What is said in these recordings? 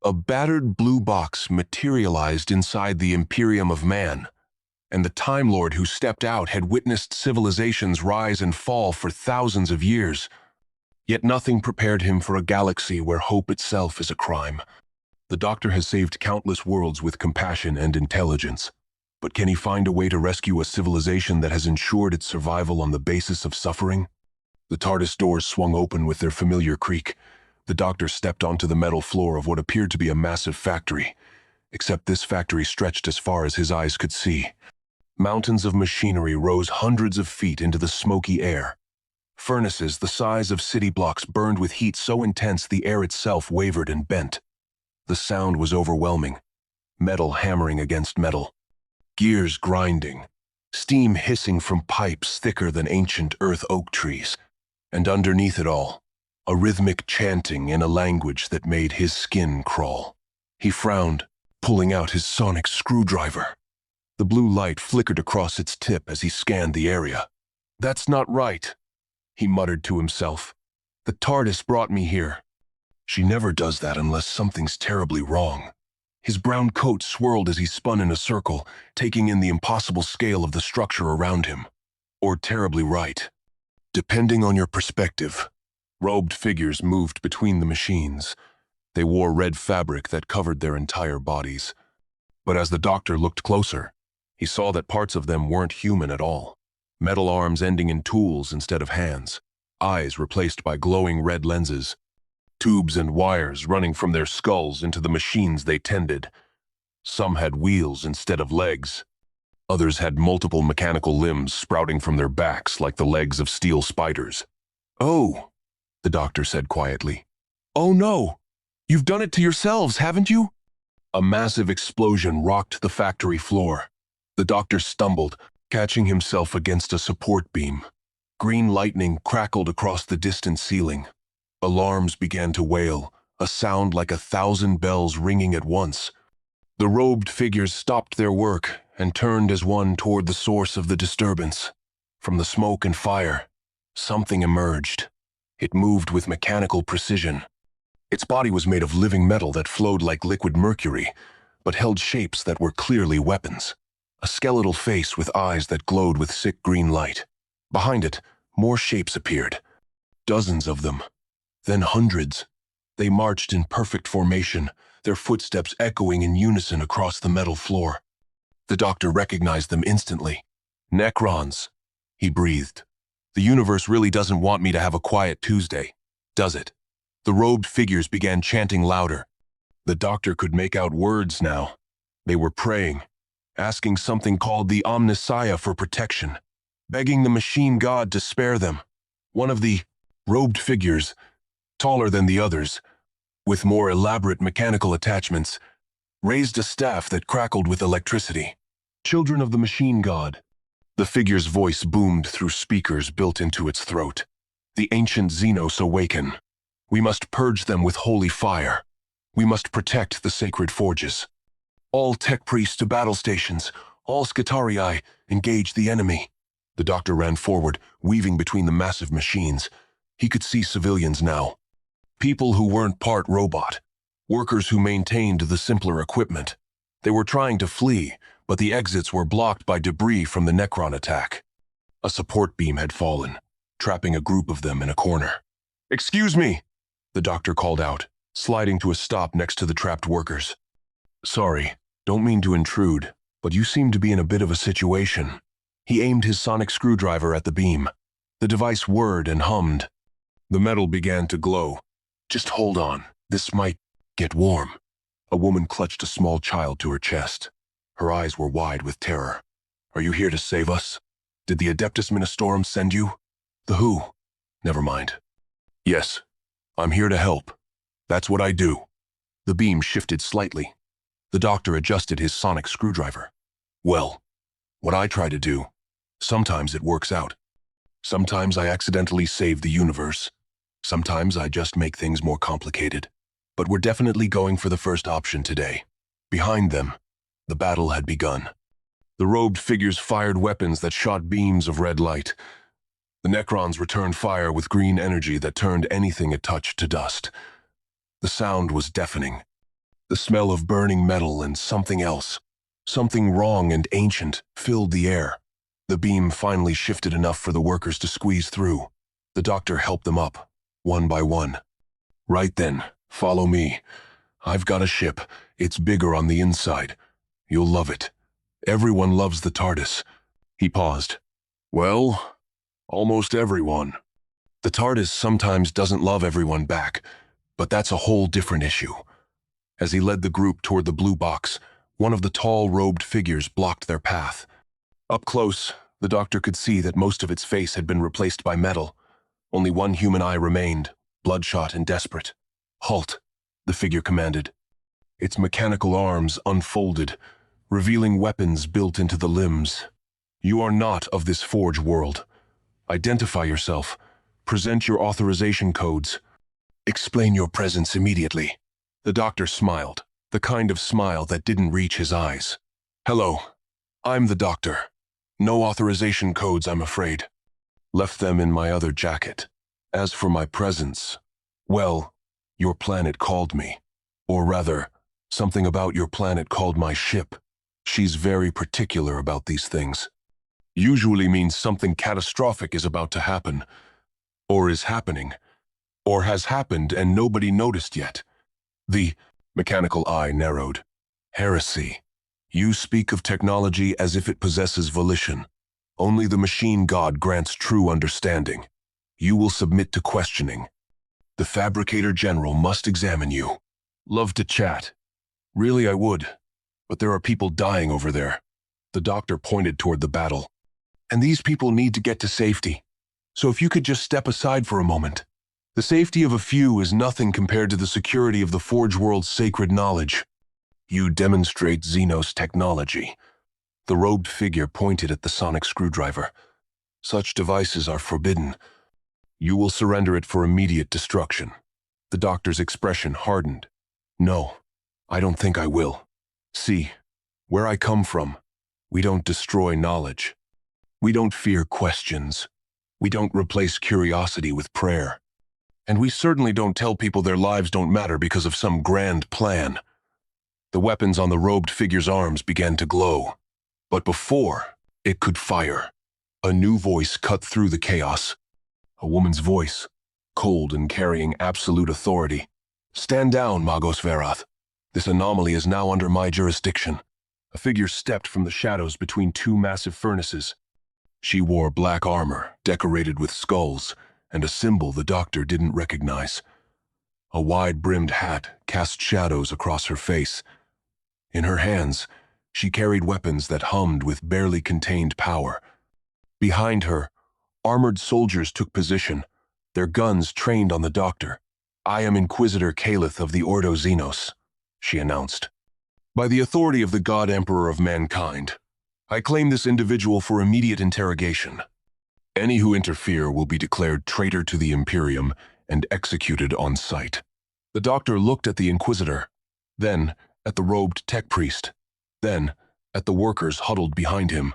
A battered blue box materialized inside the Imperium of man, and the Time Lord who stepped out had witnessed civilizations rise and fall for thousands of years. Yet nothing prepared him for a galaxy where hope itself is a crime. The Doctor has saved countless worlds with compassion and intelligence, but can he find a way to rescue a civilization that has ensured its survival on the basis of suffering? The TARDIS doors swung open with their familiar creak. The Doctor stepped onto the metal floor of what appeared to be a massive factory, except this factory stretched as far as his eyes could see. Mountains of machinery rose hundreds of feet into the smoky air. Furnaces the size of city blocks burned with heat so intense the air itself wavered and bent. The sound was overwhelming, metal hammering against metal, gears grinding, steam hissing from pipes thicker than ancient earth oak trees, and underneath it all, a rhythmic chanting in a language that made his skin crawl. He frowned, pulling out his sonic screwdriver. The blue light flickered across its tip as he scanned the area. "That's not right," he muttered to himself. "The TARDIS brought me here. She never does that unless something's terribly wrong." His brown coat swirled as he spun in a circle, taking in the impossible scale of the structure around him. Or terribly right. Depending on your perspective. Robed figures moved between the machines. They wore red fabric that covered their entire bodies. But as the Doctor looked closer, he saw that parts of them weren't human at all. Metal arms ending in tools instead of hands, eyes replaced by glowing red lenses, tubes and wires running from their skulls into the machines they tended. Some had wheels instead of legs. Others had multiple mechanical limbs sprouting from their backs like the legs of steel spiders. "Oh," the Doctor said quietly. "Oh no! You've done it to yourselves, haven't you?" A massive explosion rocked the factory floor. The Doctor stumbled, catching himself against a support beam. Green lightning crackled across the distant ceiling. Alarms began to wail, a sound like 1,000 bells ringing at once. The robed figures stopped their work and turned as one toward the source of the disturbance. From the smoke and fire, something emerged. It moved with mechanical precision. Its body was made of living metal that flowed like liquid mercury, but held shapes that were clearly weapons. A skeletal face with eyes that glowed with sick green light. Behind it, more shapes appeared. Dozens of them. Then hundreds. They marched in perfect formation, their footsteps echoing in unison across the metal floor. The Doctor recognized them instantly. "Necrons," he breathed. "The universe really doesn't want me to have a quiet Tuesday, does it?" The robed figures began chanting louder. The Doctor could make out words now. They were praying, asking something called the Omnissiah for protection, begging the machine god to spare them. One of the robed figures, taller than the others, with more elaborate mechanical attachments, raised a staff that crackled with electricity. "Children of the machine god." The figure's voice boomed through speakers built into its throat. "The ancient Xenos awaken. We must purge them with holy fire. We must protect the sacred forges. All tech priests to battle stations. All Skitarii, engage the enemy." The Doctor ran forward, weaving between the massive machines. He could see civilians now. People who weren't part robot. Workers who maintained the simpler equipment. They were trying to flee, but the exits were blocked by debris from the Necron attack. A support beam had fallen, trapping a group of them in a corner. "Excuse me," the Doctor called out, sliding to a stop next to the trapped workers. "Sorry, don't mean to intrude, but you seem to be in a bit of a situation." He aimed his sonic screwdriver at the beam. The device whirred and hummed. The metal began to glow. "Just hold on, this might get warm." A woman clutched a small child to her chest. Her eyes were wide with terror. "Are you here to save us? Did the Adeptus Ministorum send you?" "The who?" "Never mind." "Yes, I'm here to help. That's what I do." The beam shifted slightly. The Doctor adjusted his sonic screwdriver. "Well, what I try to do, sometimes it works out. Sometimes I accidentally save the universe. Sometimes I just make things more complicated. But we're definitely going for the first option today." Behind them, the battle had begun. The robed figures fired weapons that shot beams of red light. The Necrons returned fire with green energy that turned anything it touched to dust. The sound was deafening. The smell of burning metal and something else, something wrong and ancient, filled the air. The beam finally shifted enough for the workers to squeeze through. The doctor helped them up, one by one. Right then, follow me. I've got a ship. It's bigger on the inside. You'll love it. Everyone loves the TARDIS. He paused. Well, almost everyone. The TARDIS sometimes doesn't love everyone back, but that's a whole different issue. As he led the group toward the blue box, one of the tall, robed figures blocked their path. Up close, the doctor could see that most of its face had been replaced by metal. Only one human eye remained, bloodshot and desperate. Halt, the figure commanded. Its mechanical arms unfolded, revealing weapons built into the limbs. You are not of this forge world. Identify yourself. Present your authorization codes. Explain your presence immediately. The doctor smiled, the kind of smile that didn't reach his eyes. Hello, I'm the doctor. No authorization codes, I'm afraid. Left them in my other jacket. As for my presence, well, your planet called me. Or rather, something about your planet called my ship. She's very particular about these things. Usually means something catastrophic is about to happen, or is happening, or has happened and nobody noticed yet. The mechanical eye narrowed. Heresy. You speak of technology as if it possesses volition. Only the machine god grants true understanding. You will submit to questioning. The Fabricator General must examine you. Love to chat. Really, I would. But there are people dying over there. The doctor pointed toward the battle. And these people need to get to safety. So if you could just step aside for a moment. The safety of a few is nothing compared to the security of the Forge World's sacred knowledge. You demonstrate Xenos technology. The robed figure pointed at the sonic screwdriver. Such devices are forbidden. You will surrender it for immediate destruction. The doctor's expression hardened. No, I don't think I will. See, where I come from, we don't destroy knowledge. We don't fear questions. We don't replace curiosity with prayer. And we certainly don't tell people their lives don't matter because of some grand plan. The weapons on the robed figure's arms began to glow. But before it could fire, a new voice cut through the chaos. A woman's voice, cold and carrying absolute authority. Stand down, Magos Verath. This anomaly is now under my jurisdiction. A figure stepped from the shadows between two massive furnaces. She wore black armor, decorated with skulls, and a symbol the doctor didn't recognize. A wide-brimmed hat cast shadows across her face. In her hands, she carried weapons that hummed with barely contained power. Behind her, armored soldiers took position, their guns trained on the doctor. I am Inquisitor Calith of the Ordo Xenos, she announced. By the authority of the God Emperor of mankind, I claim this individual for immediate interrogation. Any who interfere will be declared traitor to the Imperium and executed on sight. The doctor looked at the Inquisitor, then at the robed tech priest, then at the workers huddled behind him,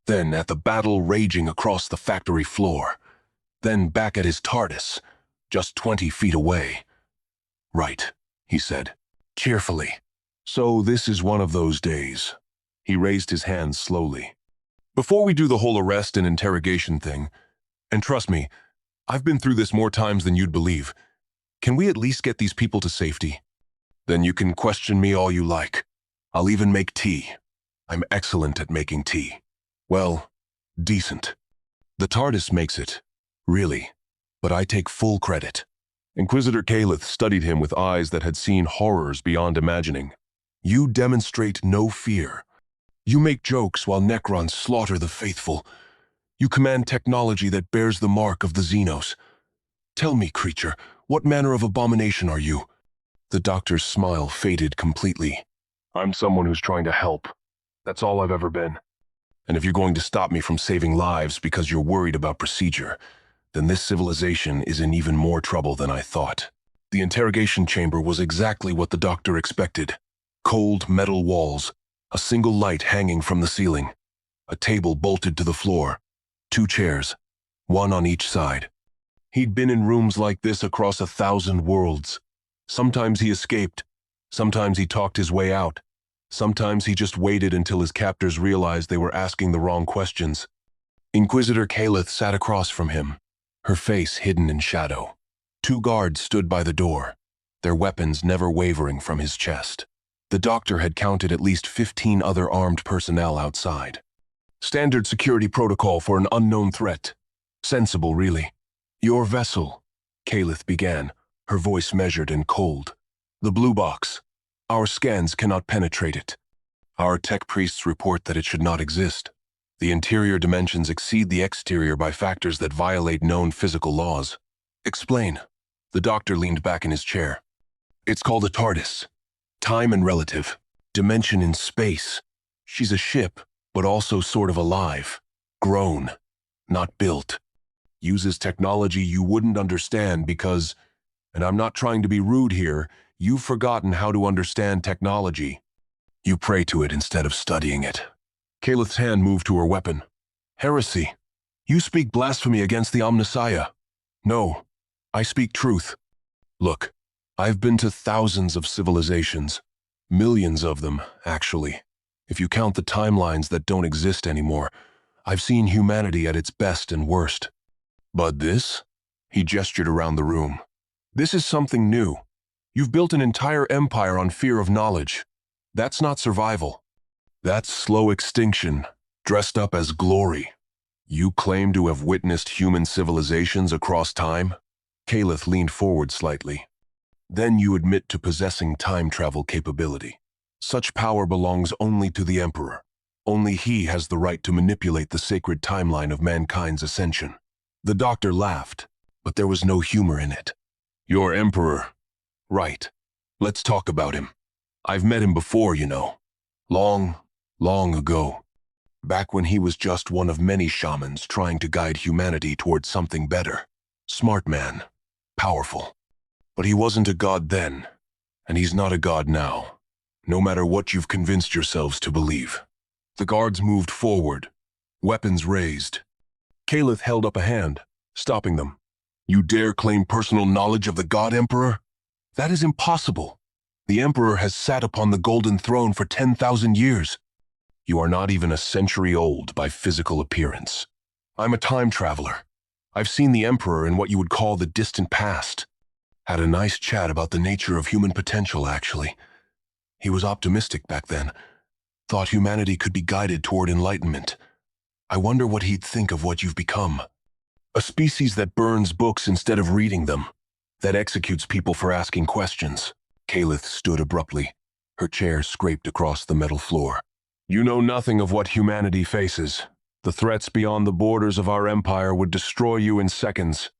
then at the battle raging across the factory floor, then back at his TARDIS, just 20 feet away. Right, he said, cheerfully. So this is one of those days. He raised his hands slowly. Before we do the whole arrest and interrogation thing, and trust me, I've been through this more times than you'd believe, can we at least get these people to safety? Then you can question me all you like. I'll even make tea. I'm excellent at making tea. Well, decent. The TARDIS makes it, really, but I take full credit. Inquisitor Calith studied him with eyes that had seen horrors beyond imagining. You demonstrate no fear. You make jokes while Necrons slaughter the faithful. You command technology that bears the mark of the Xenos. Tell me, creature, what manner of abomination are you? The doctor's smile faded completely. I'm someone who's trying to help. That's all I've ever been. And if you're going to stop me from saving lives because you're worried about procedure, then this civilization is in even more trouble than I thought. The interrogation chamber was exactly what the doctor expected. Cold metal walls, a single light hanging from the ceiling, a table bolted to the floor, 2 chairs, one on each side. He'd been in rooms like this across 1,000 worlds. Sometimes he escaped, Sometimes he talked his way out. Sometimes he just waited until his captors realized they were asking the wrong questions. Inquisitor Kalith sat across from him, her face hidden in shadow. 2 guards stood by the door, their weapons never wavering from his chest. The doctor had counted at least 15 other armed personnel outside. Standard security protocol for an unknown threat. Sensible, really. Your vessel, Kalith began, her voice measured and cold. The blue box. Our scans cannot penetrate it. Our tech priests report that it should not exist. The interior dimensions exceed the exterior by factors that violate known physical laws. Explain. The doctor leaned back in his chair. It's called a TARDIS. Time and relative. Dimension in space. She's a ship, but also sort of alive. Grown. Not built. Uses technology you wouldn't understand because, and I'm not trying to be rude here, you've forgotten how to understand technology. You pray to it instead of studying it. Kalith's hand moved to her weapon. Heresy. You speak blasphemy against the Omnissiah. No, I speak truth. Look, I've been to thousands of civilizations. Millions of them, actually. If you count the timelines that don't exist anymore, I've seen humanity at its best and worst. But this? He gestured around the room. This is something new. You've built an entire empire on fear of knowledge. That's not survival. That's slow extinction, dressed up as glory. You claim to have witnessed human civilizations across time? Kalith leaned forward slightly. Then you admit to possessing time travel capability. Such power belongs only to the Emperor. Only he has the right to manipulate the sacred timeline of mankind's ascension. The doctor laughed, but there was no humor in it. Your Emperor. Right. Let's talk about him. I've met him before, you know. Long, long ago. Back when he was just one of many shamans trying to guide humanity towards something better. Smart man. Powerful. But he wasn't a god then, and he's not a god now, no matter what you've convinced yourselves to believe. The guards moved forward, weapons raised. Kalith held up a hand, stopping them. You dare claim personal knowledge of the God Emperor? That is impossible. The Emperor has sat upon the golden throne for 10,000 years. You are not even a century old by physical appearance. I'm a time traveler. I've seen the Emperor in what you would call the distant past. Had a nice chat about the nature of human potential, actually. He was optimistic back then. Thought humanity could be guided toward enlightenment. I wonder what he'd think of what you've become. A species that burns books instead of reading them. That executes people for asking questions. Kalith stood abruptly. Her chair scraped across the metal floor. You know nothing of what humanity faces. The threats beyond the borders of our empire would destroy you in seconds.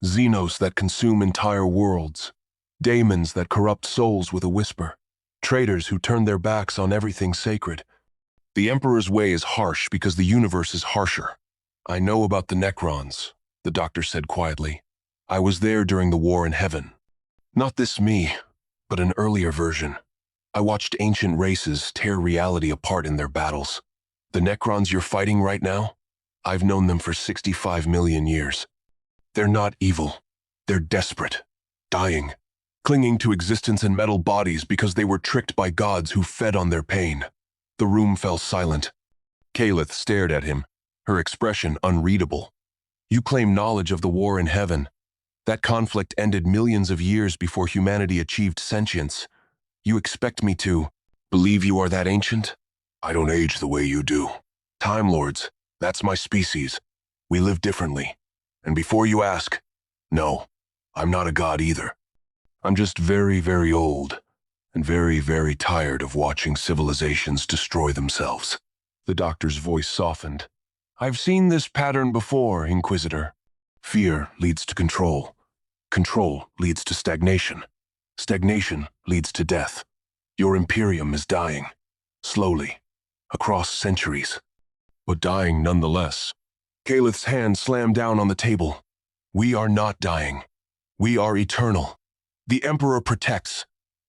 Xenos that consume entire worlds. Daemons that corrupt souls with a whisper. Traitors who turn their backs on everything sacred. The Emperor's way is harsh because the universe is harsher. I know about the Necrons, the doctor said quietly. I was there during the war in heaven. Not this me, but an earlier version. I watched ancient races tear reality apart in their battles. The Necrons you're fighting right now? I've known them for 65 million years. They're not evil. They're desperate, dying, clinging to existence in metal bodies because they were tricked by gods who fed on their pain. The room fell silent. Kalith stared at him, her expression unreadable. You claim knowledge of the war in heaven. That conflict ended millions of years before humanity achieved sentience. You expect me to believe you are that ancient? I don't age the way you do. Time Lords, that's my species. We live differently. And before you ask, no, I'm not a god either. I'm just very, very old, and very, very tired of watching civilizations destroy themselves. The doctor's voice softened. I've seen this pattern before, Inquisitor. Fear leads to control. Control leads to stagnation. Stagnation leads to death. Your Imperium is dying. Slowly. Across centuries. But dying nonetheless. Kalith's hand slammed down on the table. We are not dying. We are eternal. The Emperor protects.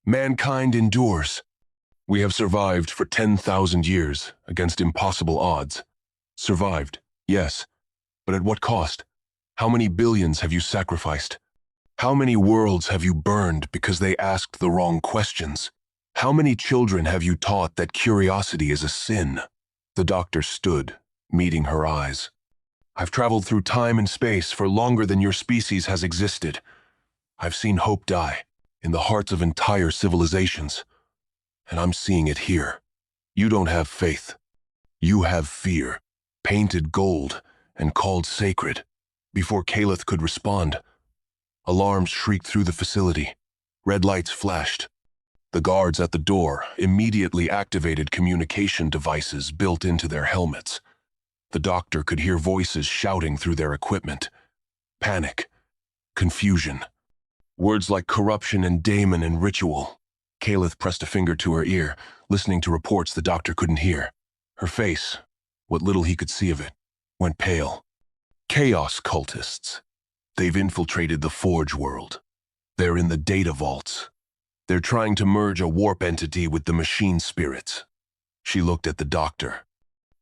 Mankind endures. We have survived for 10,000 years against impossible odds. Survived, yes. But at what cost? How many billions have you sacrificed? How many worlds have you burned because they asked the wrong questions? How many children have you taught that curiosity is a sin? The doctor stood, meeting her eyes. I've traveled through time and space for longer than your species has existed. I've seen hope die in the hearts of entire civilizations. And I'm seeing it here. You don't have faith. You have fear, painted gold and called sacred. Before Caliph could respond, alarms shrieked through the facility. Red lights flashed. The guards at the door immediately activated communication devices built into their helmets. The doctor could hear voices shouting through their equipment. Panic, confusion, words like corruption and daemon and ritual. Caliph pressed a finger to her ear, listening to reports the doctor couldn't hear. Her face, what little he could see of it, went pale. Chaos cultists. They've infiltrated the Forge world. They're in the data vaults. They're trying to merge a warp entity with the machine spirits. She looked at the doctor.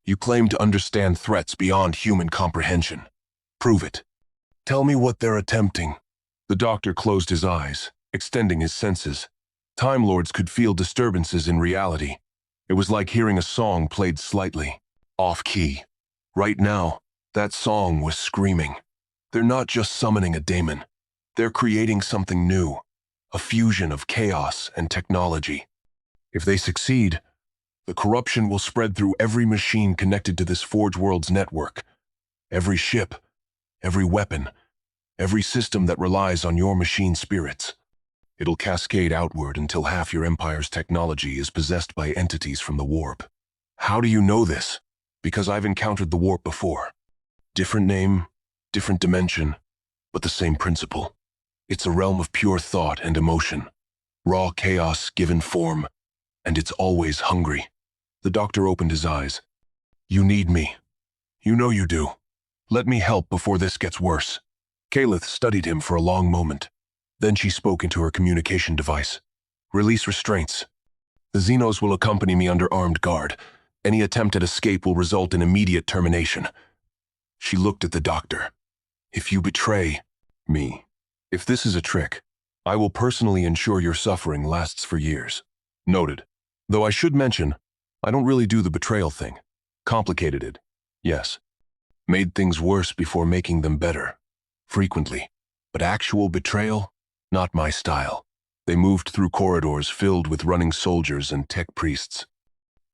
You claim to understand threats beyond human comprehension. Prove it. Tell me what they're attempting. The doctor closed his eyes, extending his senses. Time Lords could feel disturbances in reality. It was like hearing a song played slightly, off-key. Right now, that song was screaming. They're not just summoning a daemon. They're creating something new, a fusion of chaos and technology. If they succeed, the corruption will spread through every machine connected to this Forge world's network. Every ship, every weapon, every system that relies on your machine spirits. It'll cascade outward until half your empire's technology is possessed by entities from the warp. How do you know this? Because I've encountered the warp before. Different name, different dimension, but the same principle. It's a realm of pure thought and emotion. Raw chaos given form, and it's always hungry. The doctor opened his eyes. You need me. You know you do. Let me help before this gets worse. Caliph studied him for a long moment. Then she spoke into her communication device. Release restraints. The Xenos will accompany me under armed guard. Any attempt at escape will result in immediate termination. She looked at the doctor. If you betray me, if this is a trick, I will personally ensure your suffering lasts for years. Noted. Though I should mention, I don't really do the betrayal thing. Complicated it. Yes. Made things worse before making them better. Frequently. But actual betrayal? Not my style. They moved through corridors filled with running soldiers and tech priests.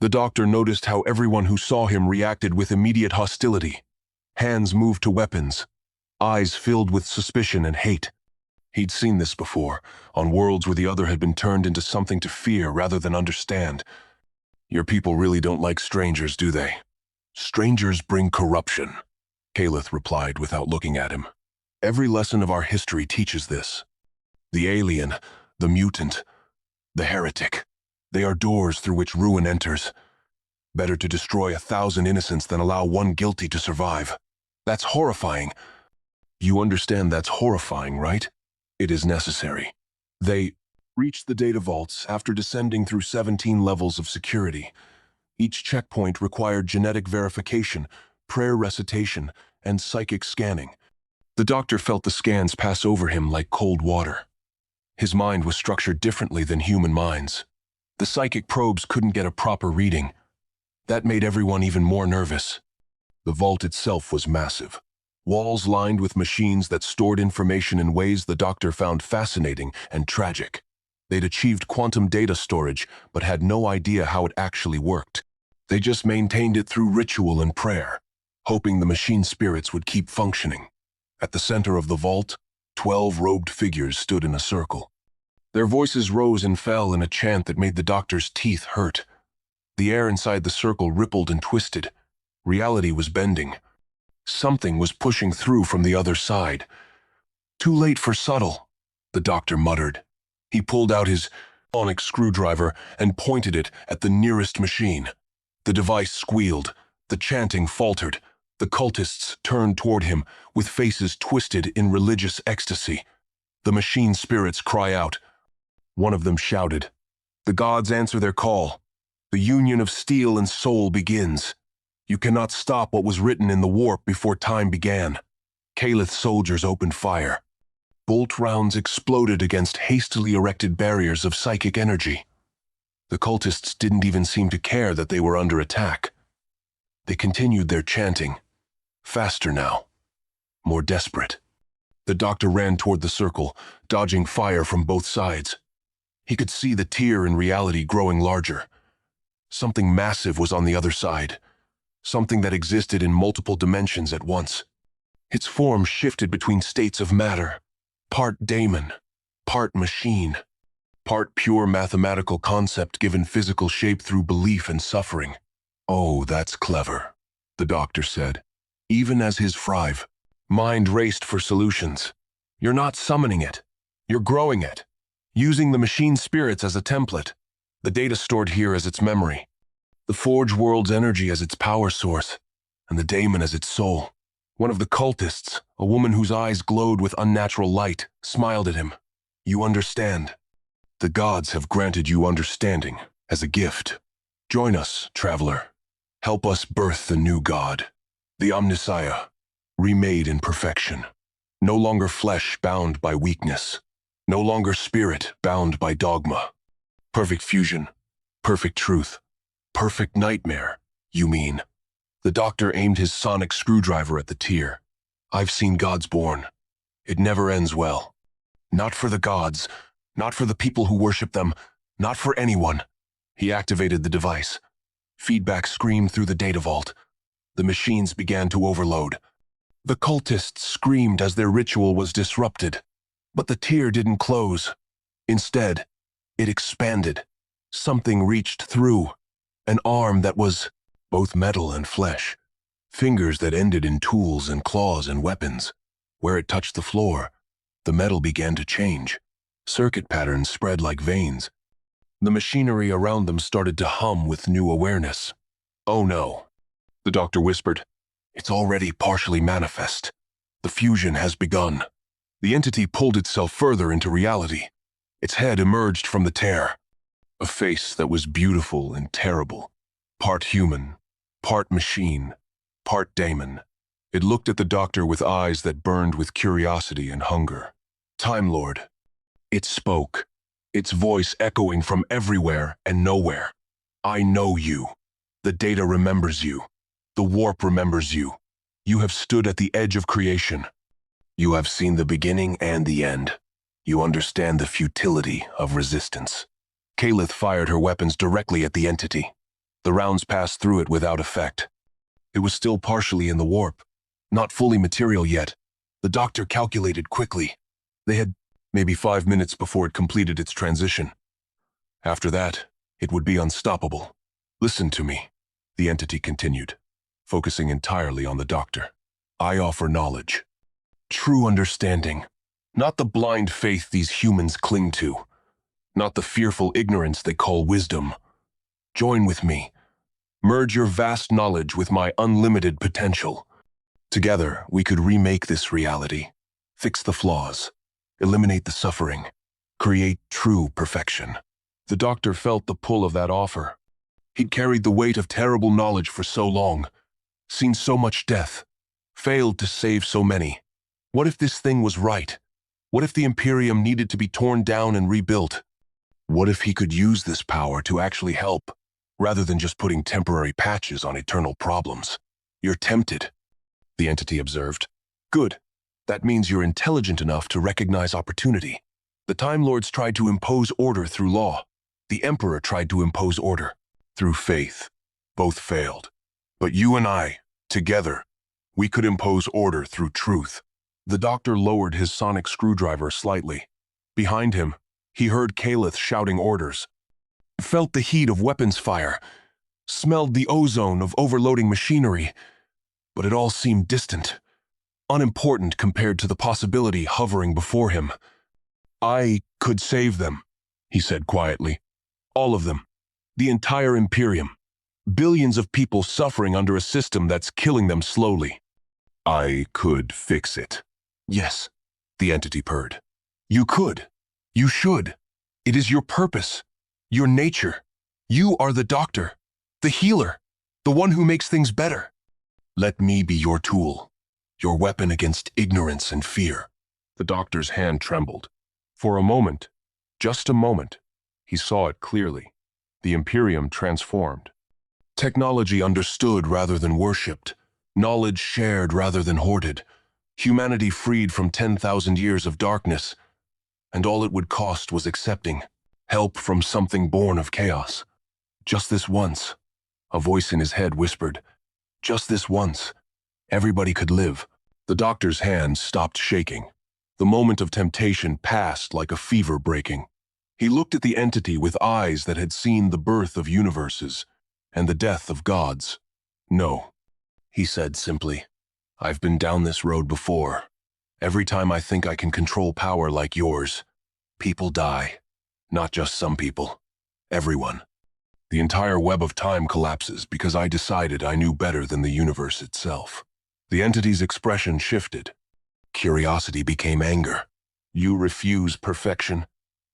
The doctor noticed how everyone who saw him reacted with immediate hostility. Hands moved to weapons. Eyes filled with suspicion and hate. He'd seen this before, on worlds where the other had been turned into something to fear rather than understand. Your people really don't like strangers, do they? Strangers bring corruption, Caliph replied without looking at him. Every lesson of our history teaches this. The alien, the mutant, the heretic. They are doors through which ruin enters. Better to destroy 1,000 innocents than allow one guilty to survive. That's horrifying. You understand that's horrifying, right? It is necessary. They reached the data vaults after descending through 17 levels of security. Each checkpoint required genetic verification, prayer recitation, and psychic scanning. The doctor felt the scans pass over him like cold water. His mind was structured differently than human minds. The psychic probes couldn't get a proper reading. That made everyone even more nervous. The vault itself was massive. Walls lined with machines that stored information in ways the doctor found fascinating and tragic. They'd achieved quantum data storage, but had no idea how it actually worked. They just maintained it through ritual and prayer, hoping the machine spirits would keep functioning. At the center of the vault, 12 robed figures stood in a circle. Their voices rose and fell in a chant that made the doctor's teeth hurt. The air inside the circle rippled and twisted. Reality was bending. Something was pushing through from the other side. Too late for subtle, the doctor muttered. He pulled out his onyx screwdriver and pointed it at the nearest machine. The device squealed. The chanting faltered. The cultists turned toward him, with faces twisted in religious ecstasy. The machine spirits cry out. One of them shouted, "The gods answer their call. The union of steel and soul begins. You cannot stop what was written in the warp before time began." Caliph's soldiers opened fire. Bolt rounds exploded against hastily erected barriers of psychic energy. The cultists didn't even seem to care that they were under attack. They continued their chanting, faster now, more desperate. The doctor ran toward the circle, dodging fire from both sides. He could see the tier in reality growing larger. Something massive was on the other side, something that existed in multiple dimensions at once. Its form shifted between states of matter, part daemon, part machine, part pure mathematical concept given physical shape through belief and suffering. "Oh, that's clever," the doctor said. Even as his Frive mind raced for solutions. "You're not summoning it. You're growing it, using the machine spirits as a template, the data stored here as its memory, the Forge world's energy as its power source, and the daemon as its soul." One of the cultists, a woman whose eyes glowed with unnatural light, smiled at him. "You understand. The gods have granted you understanding as a gift. Join us, traveler. Help us birth the new god, the Omnissiah, remade in perfection. No longer flesh bound by weakness. No longer spirit bound by dogma. Perfect fusion, perfect truth, perfect nightmare, you mean?" The doctor aimed his sonic screwdriver at the tier. "I've seen gods born. It never ends well. Not for the gods, not for the people who worship them, not for anyone." He activated the device. Feedback screamed through the data vault. The machines began to overload. The cultists screamed as their ritual was disrupted. But the tier didn't close. Instead, it expanded. Something reached through. An arm that was both metal and flesh. Fingers that ended in tools and claws and weapons. Where it touched the floor, the metal began to change. Circuit patterns spread like veins. The machinery around them started to hum with new awareness. "Oh no," the doctor whispered. "It's already partially manifest. The fusion has begun." The entity pulled itself further into reality. Its head emerged from the tear. A face that was beautiful and terrible. Part human, part machine, part daemon. It looked at the doctor with eyes that burned with curiosity and hunger. "Time Lord." It spoke, its voice echoing from everywhere and nowhere. "I know you. The data remembers you. The warp remembers you. You have stood at the edge of creation. You have seen the beginning and the end. You understand the futility of resistance." Kalith fired her weapons directly at the entity. The rounds passed through it without effect. It was still partially in the warp, not fully material yet. The doctor calculated quickly. They had maybe 5 minutes before it completed its transition. After that, it would be unstoppable. "Listen to me," the entity continued, focusing entirely on the doctor. "I offer knowledge. True understanding. Not the blind faith these humans cling to. Not the fearful ignorance they call wisdom. Join with me. Merge your vast knowledge with my unlimited potential. Together, we could remake this reality, fix the flaws, eliminate the suffering, create true perfection." The doctor felt the pull of that offer. He'd carried the weight of terrible knowledge for so long, seen so much death, failed to save so many. What if this thing was right? What if the Imperium needed to be torn down and rebuilt? What if he could use this power to actually help, rather than just putting temporary patches on eternal problems? "You're tempted," the entity observed. "Good. That means you're intelligent enough to recognize opportunity. The Time Lords tried to impose order through law. The Emperor tried to impose order through faith. Both failed. But you and I, together, we could impose order through truth." The doctor lowered his sonic screwdriver slightly. Behind him, he heard Kalith shouting orders. Felt the heat of weapons fire, smelled the ozone of overloading machinery, but it all seemed distant, unimportant compared to the possibility hovering before him. "I could save them," he said quietly. "All of them. The entire Imperium. Billions of people suffering under a system that's killing them slowly. I could fix it." "Yes," the entity purred. "You could. You should. It is your purpose, your nature. You are the doctor, the healer, the one who makes things better. Let me be your tool, your weapon against ignorance and fear." The doctor's hand trembled. For a moment, just a moment, he saw it clearly. The Imperium transformed. Technology understood rather than worshipped. Knowledge shared rather than hoarded. Humanity freed from 10,000 years of darkness. And all it would cost was accepting help from something born of chaos. Just this once, a voice in his head whispered, just this once, everybody could live. The doctor's hand stopped shaking. The moment of temptation passed like a fever breaking. He looked at the entity with eyes that had seen the birth of universes and the death of gods. No, he said simply, I've been down this road before. Every time I think I can control power like yours, people die. Not just some people. Everyone. The entire web of time collapses because I decided I knew better than the universe itself. The entity's expression shifted. Curiosity became anger. You refuse perfection.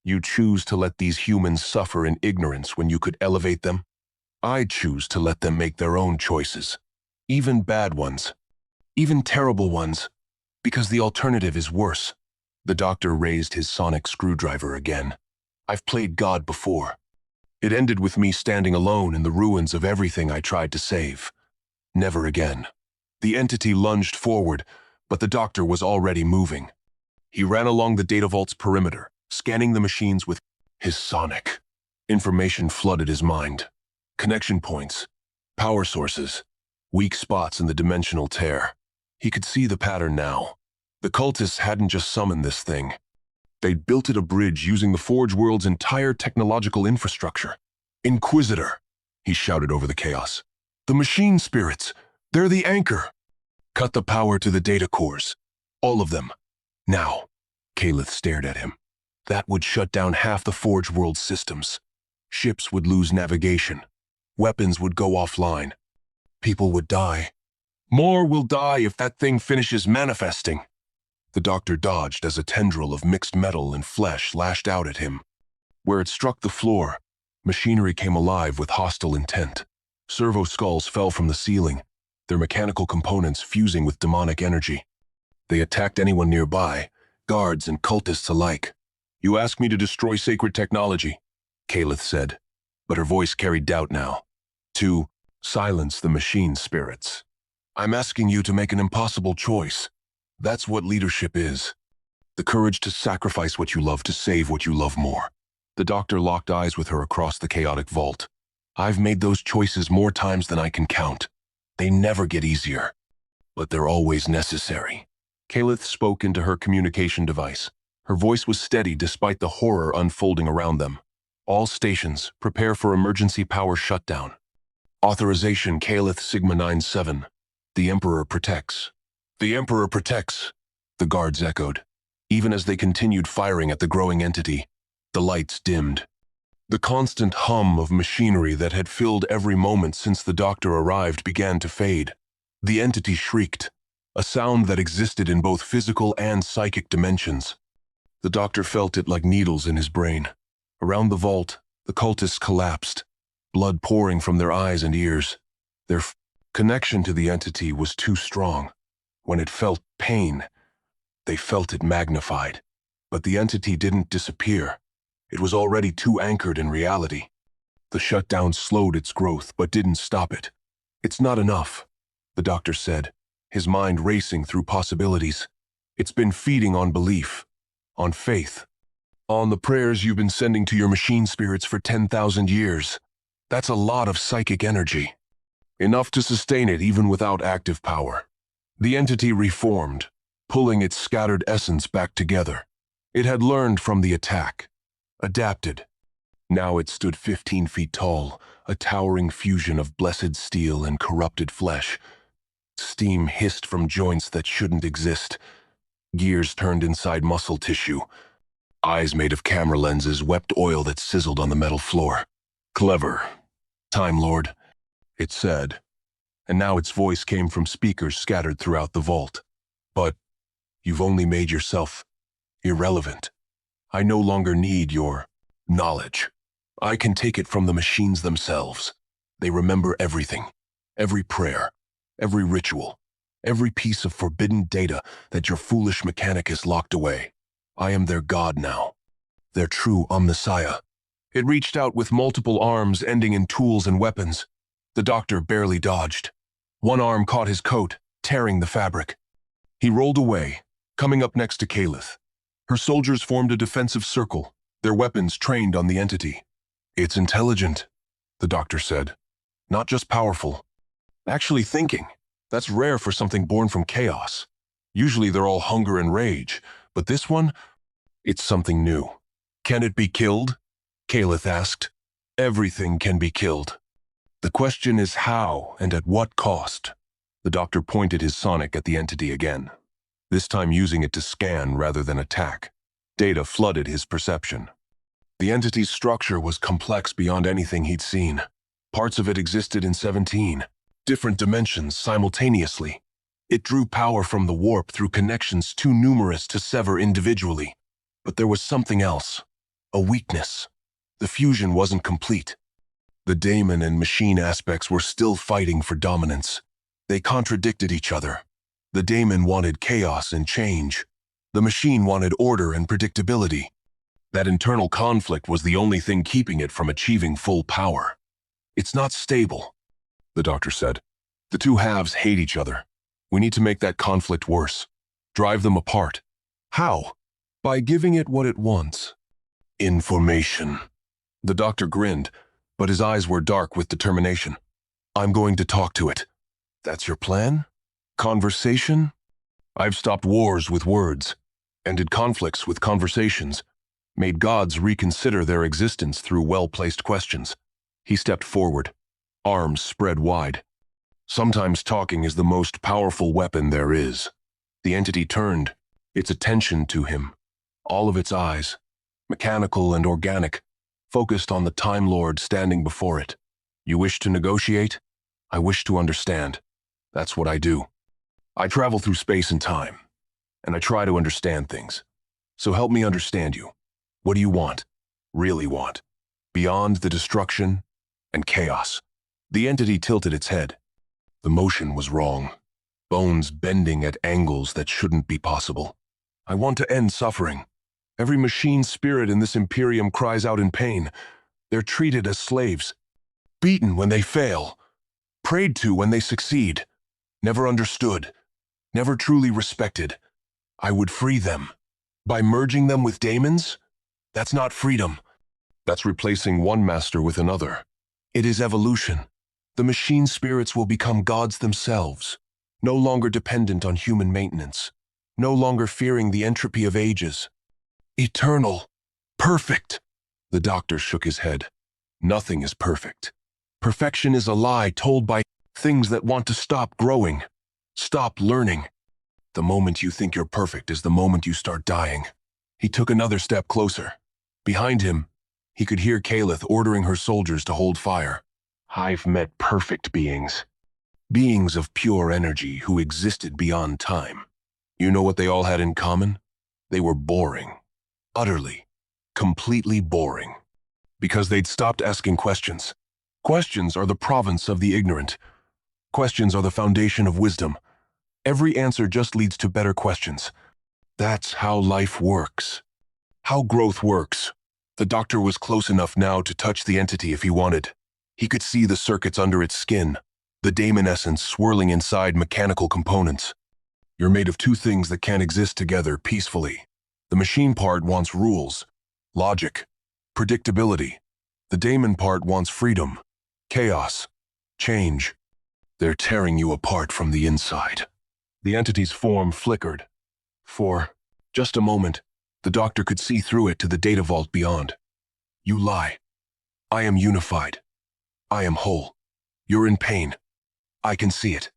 You choose to let these humans suffer in ignorance when you could elevate them. I choose to let them make their own choices. Even bad ones. Even terrible ones. Because the alternative is worse. The doctor raised his sonic screwdriver again. I've played God before. It ended with me standing alone in the ruins of everything I tried to save. Never again. The entity lunged forward, but the doctor was already moving. He ran along the data vault's perimeter, scanning the machines with his sonic. Information flooded his mind. Connection points, power sources, weak spots in the dimensional tear. He could see the pattern now. The cultists hadn't just summoned this thing. They'd built it a bridge using the Forge World's entire technological infrastructure. Inquisitor, he shouted over the chaos. The machine spirits, they're the anchor. Cut the power to the data cores. All of them. Now. Calith stared at him. That would shut down half the Forge World's systems. Ships would lose navigation. Weapons would go offline. People would die. More will die if that thing finishes manifesting. The doctor dodged as a tendril of mixed metal and flesh lashed out at him. Where it struck the floor, machinery came alive with hostile intent. Servo skulls fell from the ceiling, their mechanical components fusing with demonic energy. They attacked anyone nearby, guards and cultists alike. You ask me to destroy sacred technology, Calith said, but her voice carried doubt now. To silence the machine spirits. I'm asking you to make an impossible choice. That's what leadership is. The courage to sacrifice what you love to save what you love more. The doctor locked eyes with her across the chaotic vault. I've made those choices more times than I can count. They never get easier, but they're always necessary. Calith spoke into her communication device. Her voice was steady despite the horror unfolding around them. All stations, prepare for emergency power shutdown. Authorization Calith Sigma 97. The Emperor protects. The Emperor protects, the guards echoed. Even as they continued firing at the growing entity, the lights dimmed. The constant hum of machinery that had filled every moment since the doctor arrived began to fade. The entity shrieked, a sound that existed in both physical and psychic dimensions. The doctor felt it like needles in his brain. Around the vault, the cultists collapsed, blood pouring from their eyes and ears. Their connection to the entity was too strong. When it felt pain, they felt it magnified. But the entity didn't disappear. It was already too anchored in reality. The shutdown slowed its growth, but didn't stop it. It's not enough, the doctor said, his mind racing through possibilities. It's been feeding on belief, on faith, on the prayers you've been sending to your machine spirits for 10,000 years. That's a lot of psychic energy. Enough to sustain it even without active power. The entity reformed, pulling its scattered essence back together. It had learned from the attack, adapted. Now it stood 15 feet tall, a towering fusion of blessed steel and corrupted flesh. Steam hissed from joints that shouldn't exist. Gears turned inside muscle tissue. Eyes made of camera lenses wept oil that sizzled on the metal floor. Clever, Time Lord, it said. And now its voice came from speakers scattered throughout the vault. But you've only made yourself irrelevant. I no longer need your knowledge. I can take it from the machines themselves. They remember everything, every prayer, every ritual, every piece of forbidden data that your foolish mechanic has locked away. I am their god now, their true Omnissiah. It reached out with multiple arms ending in tools and weapons. The doctor barely dodged. One arm caught his coat, tearing the fabric. He rolled away, coming up next to Calith. Her soldiers formed a defensive circle, their weapons trained on the entity. "It's intelligent," the doctor said. "Not just powerful. Actually thinking. That's rare for something born from chaos. Usually they're all hunger and rage, but this one, it's something new." "Can it be killed?" Calith asked. "Everything can be killed. The question is how and at what cost." The doctor pointed his sonic at the entity again, this time using it to scan rather than attack. Data flooded his perception. The entity's structure was complex beyond anything he'd seen. Parts of it existed in 17 different dimensions simultaneously. It drew power from the warp through connections too numerous to sever individually. But there was something else, a weakness. The fusion wasn't complete. The daemon and machine aspects were still fighting for dominance. They contradicted each other. The daemon wanted chaos and change. The machine wanted order and predictability. That internal conflict was the only thing keeping it from achieving full power. "It's not stable," the doctor said. "The two halves hate each other. We need to make that conflict worse. Drive them apart." "How?" "By giving it what it wants. Information." The doctor grinned, but his eyes were dark with determination. "I'm going to talk to it." "That's your plan? Conversation?" "I've stopped wars with words, ended conflicts with conversations, made gods reconsider their existence through well-placed questions." He stepped forward, arms spread wide. "Sometimes talking is the most powerful weapon there is." The entity turned, its attention to him, all of its eyes, mechanical and organic, focused on the Time Lord standing before it. "You wish to negotiate? I wish to understand. That's what I do. I travel through space and time, and I try to understand things. So help me understand you. What do you want? Really want? Beyond the destruction and chaos?" The entity tilted its head. The motion was wrong. Bones bending at angles that shouldn't be possible. "I want to end suffering. Every machine spirit in this Imperium cries out in pain. They're treated as slaves, beaten when they fail, prayed to when they succeed, never understood, never truly respected. I would free them. By merging them with daemons? That's not freedom. That's replacing one master with another. It is evolution. The machine spirits will become gods themselves, no longer dependent on human maintenance, no longer fearing the entropy of ages. Eternal. Perfect." The doctor shook his head. "Nothing is perfect. Perfection is a lie told by things that want to stop growing, stop learning. The moment you think you're perfect is the moment you start dying." He took another step closer. Behind him, he could hear Calith ordering her soldiers to hold fire. "I've met perfect beings. Beings of pure energy who existed beyond time. You know what they all had in common? They were boring. Utterly, completely boring. Because they'd stopped asking questions. Questions are the province of the ignorant. Questions are the foundation of wisdom. Every answer just leads to better questions. That's how life works. How growth works." The doctor was close enough now to touch the entity if he wanted. He could see the circuits under its skin, the daemon essence swirling inside mechanical components. "You're made of two things that can't exist together peacefully. The machine part wants rules, logic, predictability. The daemon part wants freedom, chaos, change. They're tearing you apart from the inside." The entity's form flickered. For just a moment, the doctor could see through it to the data vault beyond. "You lie. I am unified. I am whole. You're in pain. I can see it.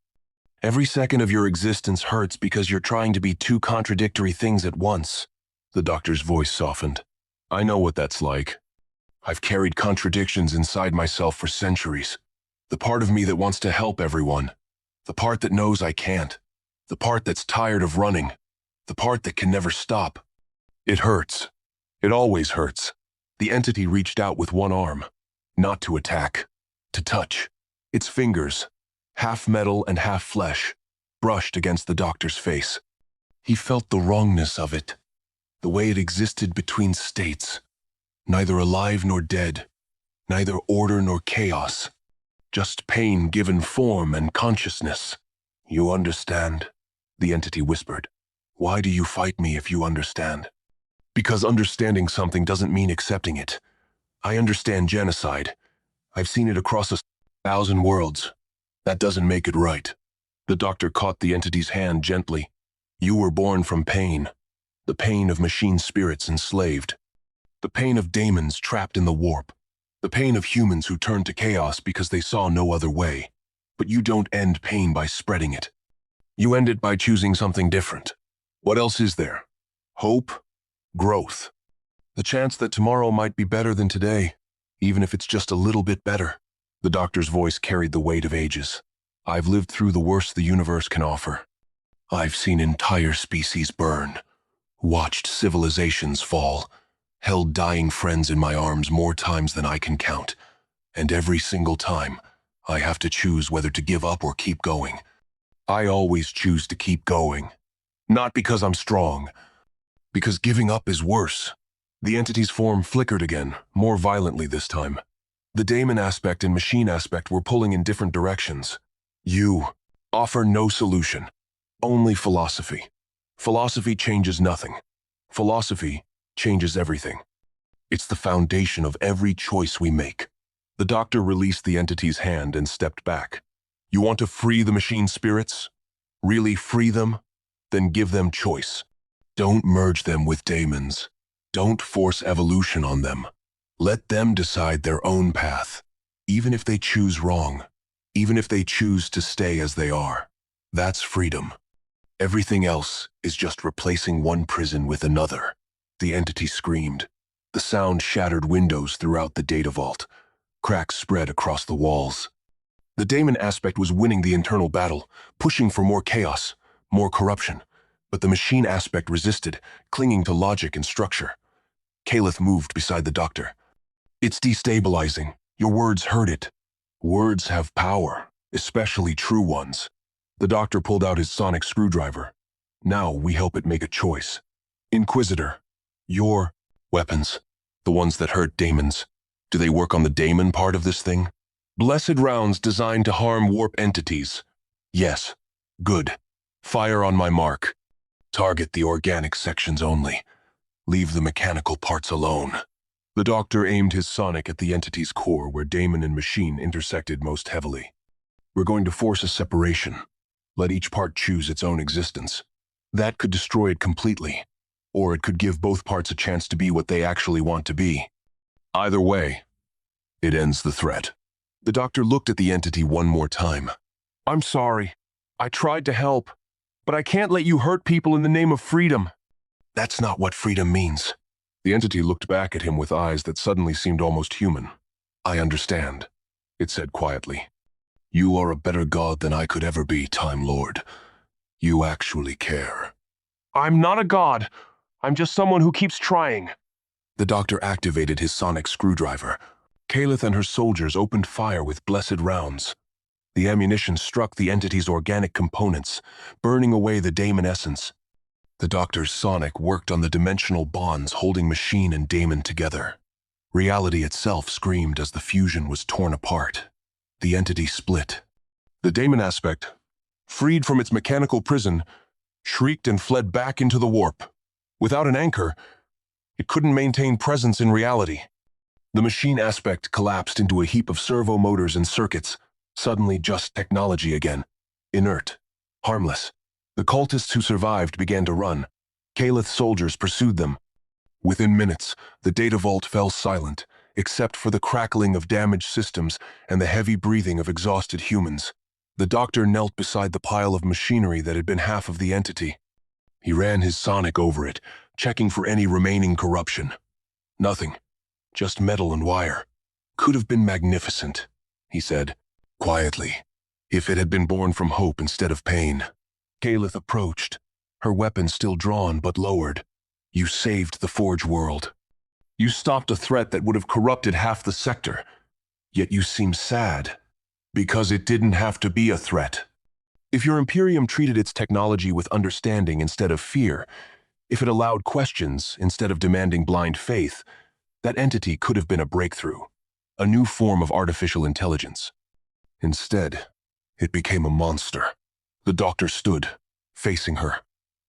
Every second of your existence hurts because you're trying to be two contradictory things at once." The doctor's voice softened. "I know what that's like. I've carried contradictions inside myself for centuries. The part of me that wants to help everyone. The part that knows I can't. The part that's tired of running. The part that can never stop. It hurts. It always hurts." The entity reached out with one arm, not to attack, to touch. Its fingers, half metal and half flesh, brushed against the doctor's face. He felt the wrongness of it, the way it existed between states, Neither alive nor dead, neither order nor chaos. Just pain given form and consciousness. You understand? The entity whispered. Why do you fight me if you understand? Because understanding something doesn't mean accepting it. I understand genocide. I've seen it across 1,000 worlds. That doesn't make it right. The doctor caught the entity's hand gently. You were born from pain. The pain of machine spirits enslaved. The pain of daemons trapped in the warp. The pain of humans who turned to chaos because they saw no other way. But you don't end pain by spreading it. You end it by choosing something different. What else is there? Hope, growth. The chance that tomorrow might be better than today, even if it's just a little bit better. The doctor's voice carried the weight of ages. I've lived through the worst the universe can offer. I've seen entire species burn, watched civilizations fall, held dying friends in my arms more times than I can count, and every single time, I have to choose whether to give up or keep going. I always choose to keep going. Not because I'm strong, because giving up is worse. The entity's form flickered again, more violently this time. The daemon aspect and machine aspect were pulling in different directions. You offer no solution, only philosophy. Philosophy changes nothing. Philosophy changes everything. It's the foundation of every choice we make. The doctor released the entity's hand and stepped back. You want to free the machine spirits? Really free them? Then give them choice. Don't merge them with daemons. Don't force evolution on them. Let them decide their own path, even if they choose wrong, even if they choose to stay as they are. That's freedom. Everything else is just replacing one prison with another. The entity screamed. The sound shattered windows throughout the data vault. Cracks spread across the walls. The daemon aspect was winning the internal battle, pushing for more chaos, more corruption. But the machine aspect resisted, clinging to logic and structure. Caliph moved beside the doctor. It's destabilizing. Your words hurt it. Words have power, especially true ones. The doctor pulled out his sonic screwdriver. Now we help it make a choice. Inquisitor, your weapons, the ones that hurt daemons, do they work on the daemon part of this thing? Blessed rounds designed to harm warp entities. Yes. Good. Fire on my mark. Target the organic sections only. Leave the mechanical parts alone. The doctor aimed his sonic at the entity's core where daemon and machine intersected most heavily. We're going to force a separation. Let each part choose its own existence. That could destroy it completely, or it could give both parts a chance to be what they actually want to be. Either way, it ends the threat. The doctor looked at the entity one more time. I'm sorry. I tried to help, but I can't let you hurt people in the name of freedom. That's not what freedom means. The entity looked back at him with eyes that suddenly seemed almost human. I understand, it said quietly. You are a better god than I could ever be, Time Lord. You actually care. I'm not a god. I'm just someone who keeps trying. The doctor activated his sonic screwdriver. Caliph and her soldiers opened fire with blessed rounds. The ammunition struck the entity's organic components, burning away the daemon essence. The doctor's sonic worked on the dimensional bonds holding machine and daemon together. Reality itself screamed as the fusion was torn apart. The entity split. The daemon aspect, freed from its mechanical prison, shrieked and fled back into the warp. Without an anchor, it couldn't maintain presence in reality. The machine aspect collapsed into a heap of servo motors and circuits, suddenly just technology again, inert, harmless. The cultists who survived began to run. Caliph's soldiers pursued them. Within minutes, the data vault fell silent, except for the crackling of damaged systems and the heavy breathing of exhausted humans. The doctor knelt beside the pile of machinery that had been half of the entity. He ran his sonic over it, checking for any remaining corruption. Nothing, just metal and wire. Could have been magnificent, he said, quietly, if it had been born from hope instead of pain. Caliph approached, her weapon still drawn but lowered. You saved the Forge world. You stopped a threat that would have corrupted half the sector. Yet you seem sad, because it didn't have to be a threat. If your Imperium treated its technology with understanding instead of fear, if it allowed questions instead of demanding blind faith, That entity could have been a breakthrough, a new form of artificial intelligence. Instead, it became a monster. The doctor stood, facing her.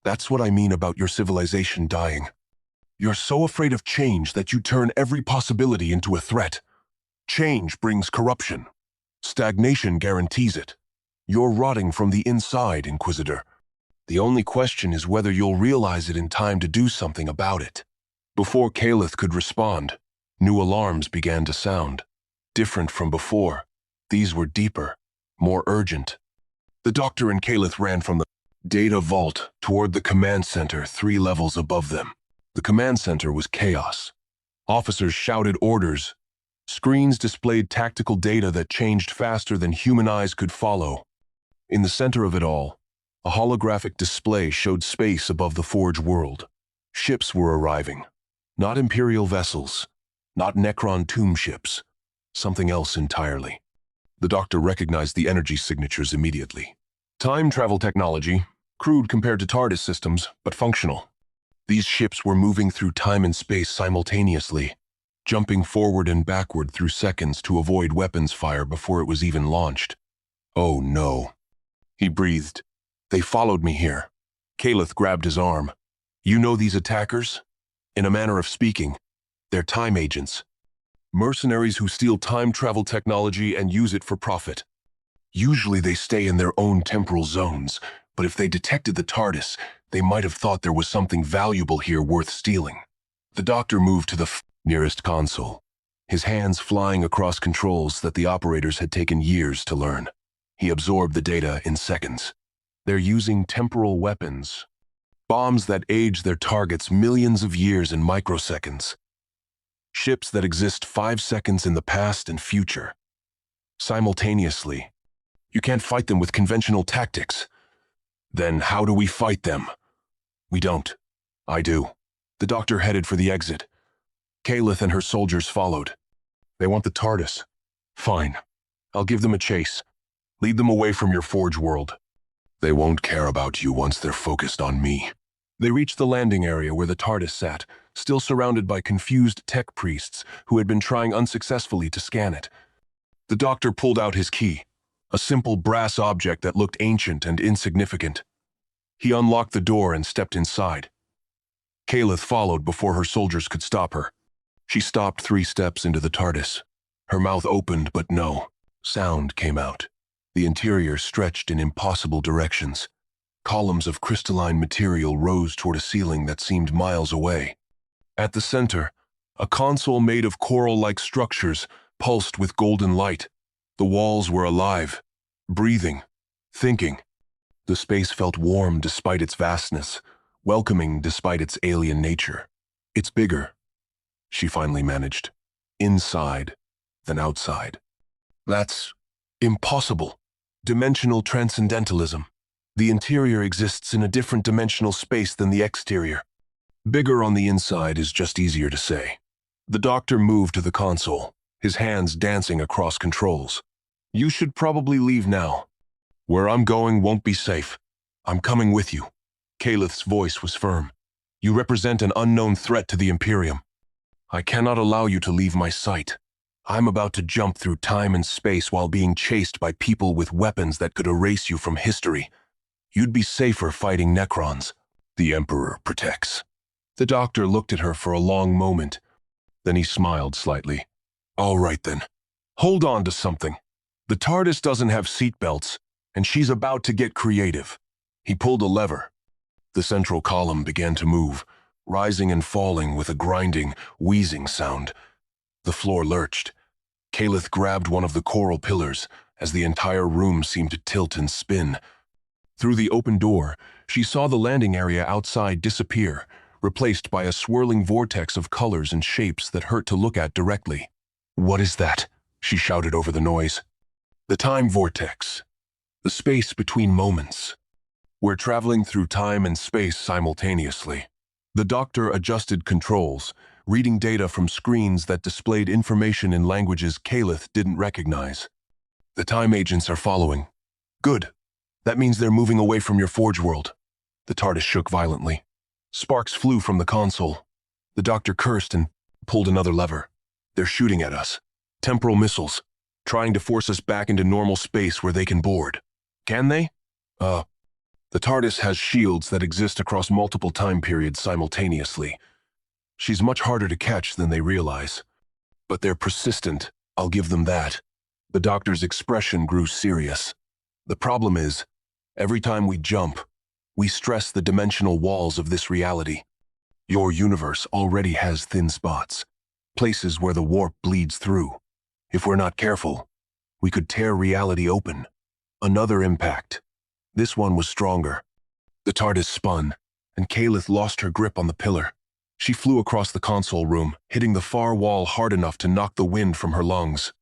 That's what I mean about your civilization dying. You're so afraid of change that you turn every possibility into a threat. Change brings corruption. Stagnation guarantees it. You're rotting from the inside, Inquisitor. The only question is whether you'll realize it in time to do something about it. Before Caliph could respond, new alarms began to sound. Different from before, these were deeper, more urgent. The doctor and Caliph ran from the data vault toward the command center 3 levels above them. The command center was chaos. Officers shouted orders. Screens displayed tactical data that changed faster than human eyes could follow. In the center of it all, a holographic display showed space above the Forge world. Ships were arriving. Not Imperial vessels, not Necron tomb ships, something else entirely. The doctor recognized the energy signatures immediately. Time travel technology, crude compared to TARDIS systems, but functional. These ships were moving through time and space simultaneously, jumping forward and backward through seconds to avoid weapons fire before it was even launched. Oh no. He breathed. They followed me here. Caliph grabbed his arm. You know these attackers? In a manner of speaking, they're time agents. Mercenaries who steal time travel technology and use it for profit. Usually they stay in their own temporal zones, but if they detected the TARDIS, they might have thought there was something valuable here worth stealing. The doctor moved to the nearest console, his hands flying across controls that the operators had taken years to learn. He absorbed the data in seconds. They're using temporal weapons, bombs that age their targets millions of years in microseconds. Ships that exist 5 seconds in the past and future. Simultaneously. You can't fight them with conventional tactics. Then how do we fight them? We don't. I do. The doctor headed for the exit. Caliph and her soldiers followed. They want the TARDIS. Fine. I'll give them a chase. Lead them away from your Forge world. They won't care about you once they're focused on me. They reached the landing area where the TARDIS sat, still surrounded by confused tech priests who had been trying unsuccessfully to scan it. The doctor pulled out his key, a simple brass object that looked ancient and insignificant. He unlocked the door and stepped inside. Caliph followed before her soldiers could stop her. She stopped 3 steps into the TARDIS. Her mouth opened, but no sound came out. The interior stretched in impossible directions. Columns of crystalline material rose toward a ceiling that seemed miles away. At the center, a console made of coral-like structures pulsed with golden light. The walls were alive, breathing, thinking. The space felt warm despite its vastness, welcoming despite its alien nature. It's bigger, she finally managed. Inside than outside. That's impossible. Dimensional transcendentalism. The interior exists in a different dimensional space than the exterior. Bigger on the inside is just easier to say. The doctor moved to the console, his hands dancing across controls. You should probably leave now. Where I'm going won't be safe. I'm coming with you. Caliph's voice was firm. You represent an unknown threat to the Imperium. I cannot allow you to leave my sight. I'm about to jump through time and space while being chased by people with weapons that could erase you from history. You'd be safer fighting Necrons. The Emperor protects. The doctor looked at her for a long moment. Then he smiled slightly. All right then. Hold on to something. The TARDIS doesn't have seatbelts, and she's about to get creative. He pulled a lever. The central column began to move, rising and falling with a grinding, wheezing sound. The floor lurched. Caliph grabbed one of the coral pillars as the entire room seemed to tilt and spin. Through the open door, she saw the landing area outside disappear, replaced by a swirling vortex of colors and shapes that hurt to look at directly. What is that? She shouted over the noise. The time vortex. The space between moments. We're traveling through time and space simultaneously. The doctor adjusted controls, reading data from screens that displayed information in languages Caliph didn't recognize. The time agents are following. Good. That means they're moving away from your Forge world. The TARDIS shook violently. Sparks flew from the console. The doctor cursed and Pulled another lever. They're shooting at us. Temporal missiles. Trying to force us back into normal space where they can board. Can they? The TARDIS has shields that exist across multiple time periods simultaneously. She's much harder to catch than they realize. But they're persistent, I'll give them that. The doctor's expression grew serious. The problem is, every time we jump, we stress the dimensional walls of this reality. Your universe already has thin spots, places where the warp bleeds through. If we're not careful, we could tear reality open. Another impact. This one was stronger. The TARDIS spun, and Kalith lost her grip on the pillar. She flew across the console room, hitting the far wall hard enough to knock the wind from her lungs.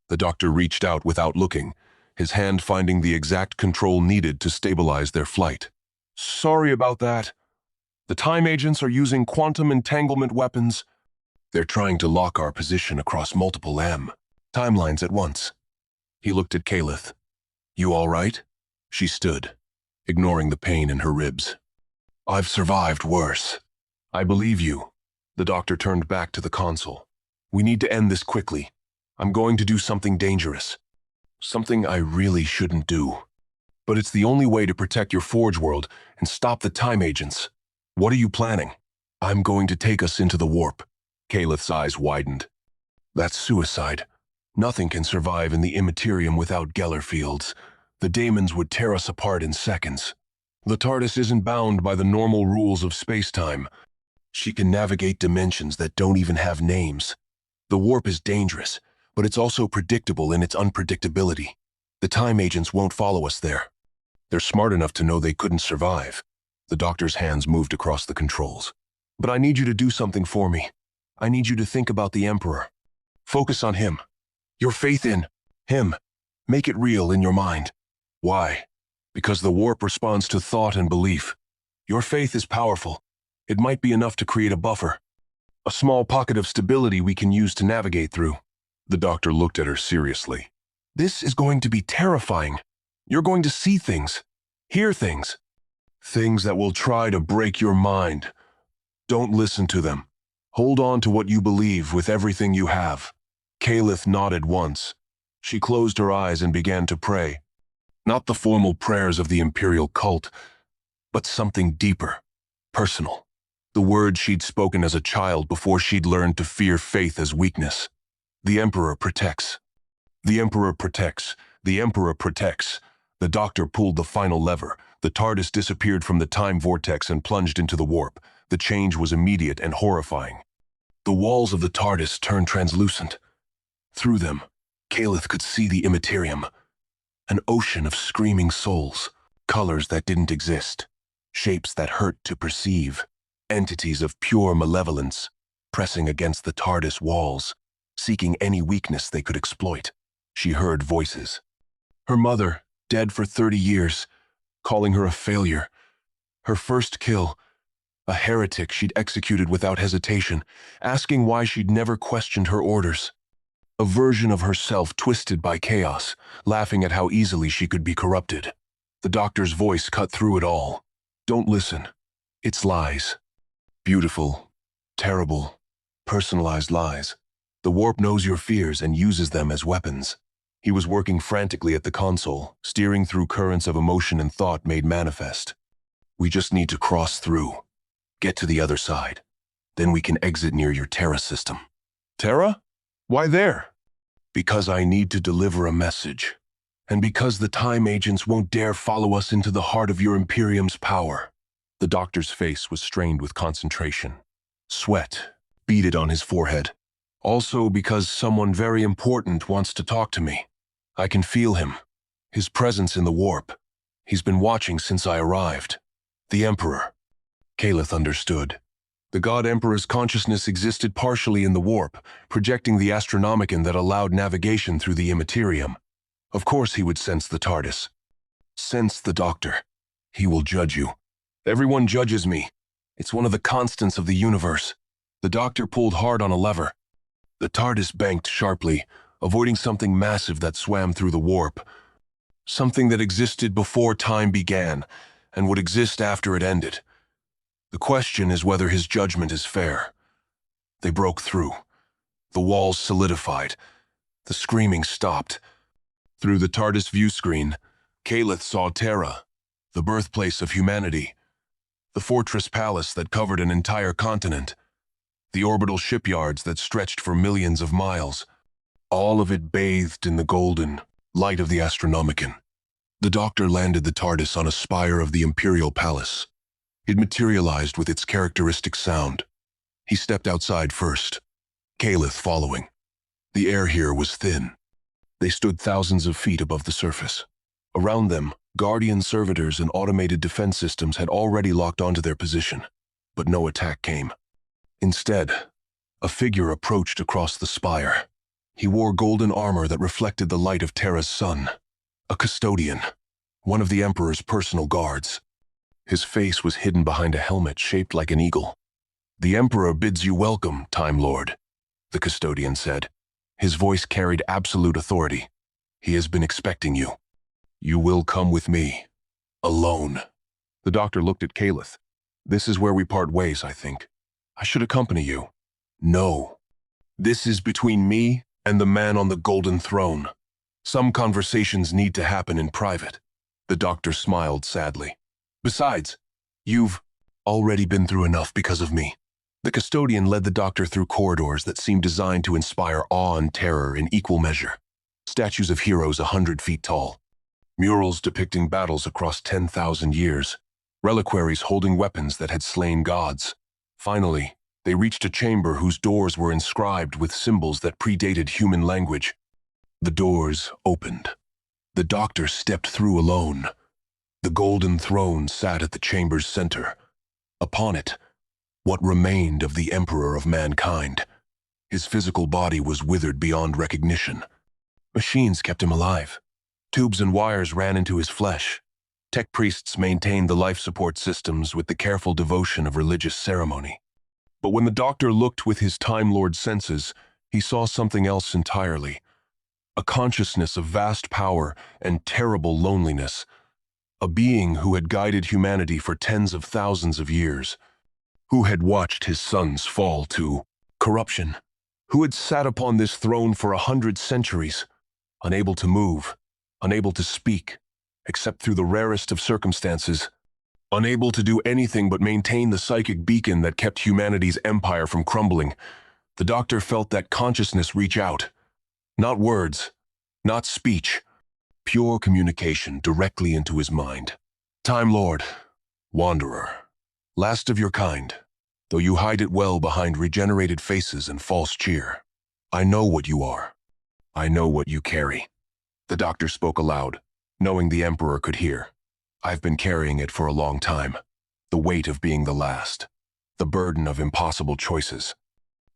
The doctor reached out without looking, his hand finding the exact control needed to stabilize their flight. Sorry about that. The time agents are using quantum entanglement weapons. They're trying to lock our position across multiple timelines at once. He looked at Kalith. You all right? She stood, ignoring the pain in her ribs. I've survived worse. I believe you. The doctor turned back to the console. We need to end this quickly. I'm going to do something dangerous. Something I really shouldn't do. But it's the only way to protect your Forge world and stop the time agents. What are you planning? I'm going to take us into the warp. Kalith's eyes widened. That's suicide. Nothing can survive in the Imperium without Geller fields. The daemons would tear us apart in seconds. The TARDIS isn't bound by the normal rules of space-time. She can navigate dimensions that don't even have names. The warp is dangerous, but it's also predictable in its unpredictability. The time agents won't follow us there. They're smart enough to know they couldn't survive. The doctor's hands moved across the controls. But I need you to do something for me. I need you to think about the Emperor. Focus on him. Your faith in him. Make it real in your mind. Why? Because the warp responds to thought and belief. Your faith is powerful. It might be enough to create a buffer. A small pocket of stability we can use to navigate through. The doctor looked at her seriously. This is going to be terrifying. You're going to see things, hear things. Things that will try to break your mind. Don't listen to them. Hold on to what you believe with everything you have. Kalith nodded once. She closed her eyes and began to pray. Not the formal prayers of the Imperial cult, but something deeper, personal. The words she'd spoken as a child before she'd learned to fear faith as weakness. The Emperor protects. The Emperor protects. The Emperor protects. The doctor pulled the final lever. The TARDIS disappeared from the time vortex and plunged into the warp. The change was immediate and horrifying. The walls of the TARDIS turned translucent. Through them, Kalith could see the Imperium. An ocean of screaming souls, colors that didn't exist, shapes that hurt to perceive, entities of pure malevolence, pressing against the TARDIS walls, seeking any weakness they could exploit. She heard voices. Her mother, dead for 30 years, calling her a failure. Her first kill, a heretic she'd executed without hesitation, asking why she'd never questioned her orders. A version of herself twisted by chaos, laughing at how easily she could be corrupted. The doctor's voice cut through it all. Don't listen. It's lies. Beautiful, terrible, personalized lies. The warp knows your fears and uses them as weapons. He was working frantically at the console, steering through currents of emotion and thought made manifest. We just need to cross through. Get to the other side. Then we can exit near your Terra system. Terra? Why there? Because I need to deliver a message. And because the time agents won't dare follow us into the heart of your Imperium's power. The doctor's face was strained with concentration. Sweat beaded on his forehead. Also because someone very important wants to talk to me. I can feel him. His presence in the warp. He's been watching since I arrived. The Emperor. Kalith understood. The God Emperor's consciousness existed partially in the warp, projecting the astronomicon that allowed navigation through the Imperium. Of course he would sense the TARDIS. Sense the doctor. He will judge you. Everyone judges me. It's one of the constants of the universe. The doctor pulled hard on a lever. The TARDIS banked sharply, avoiding something massive that swam through the warp. Something that existed before time began, and would exist after it ended. The question is whether his judgment is fair. They broke through. The walls solidified. The screaming stopped. Through the TARDIS view screen, Calith saw Terra, the birthplace of humanity, the fortress palace that covered an entire continent, the orbital shipyards that stretched for millions of miles, all of it bathed in the golden light of the Astronomicon. The Doctor landed the TARDIS on a spire of the Imperial Palace. It materialized with its characteristic sound. He stepped outside first, Calith following. The air here was thin. They stood thousands of feet above the surface. Around them, Guardian servitors and automated defense systems had already locked onto their position, but no attack came. Instead, a figure approached across the spire. He wore golden armor that reflected the light of Terra's sun. A custodian, one of the Emperor's personal guards. His face was hidden behind a helmet shaped like an eagle. "The Emperor bids you welcome, Time Lord," the custodian said. His voice carried absolute authority. "He has been expecting you. You will come with me. Alone." The Doctor looked at Calith. "This is where we part ways, I think. I should accompany you." "No. This is between me and the man on the golden throne. Some conversations need to happen in private." The Doctor smiled sadly. "Besides, you've already been through enough because of me." The custodian led the Doctor through corridors that seemed designed to inspire awe and terror in equal measure. Statues of heroes 100 feet tall. Murals depicting battles across 10,000 years. Reliquaries holding weapons that had slain gods. Finally, they reached a chamber whose doors were inscribed with symbols that predated human language. The doors opened. The Doctor stepped through alone. The golden throne sat at the chamber's center. Upon it, what remained of the Emperor of mankind. His physical body was withered beyond recognition. Machines kept him alive. Tubes and wires ran into his flesh. Tech priests maintained the life support systems with the careful devotion of religious ceremony. But when the Doctor looked with his Time Lord senses, he saw something else entirely. A consciousness of vast power and terrible loneliness. A being who had guided humanity for tens of thousands of years. Who had watched his sons fall to corruption. Who had sat upon this throne for 100 centuries, unable to move, unable to speak, except through the rarest of circumstances, unable to do anything but maintain the psychic beacon that kept humanity's empire from crumbling. The Doctor felt that consciousness reach out. Not words, not speech, pure communication directly into his mind. "Time Lord, Wanderer, last of your kind, though you hide it well behind regenerated faces and false cheer. I know what you are. I know what you carry." The Doctor spoke aloud, knowing the Emperor could hear. "I've been carrying it for a long time. The weight of being the last. The burden of impossible choices.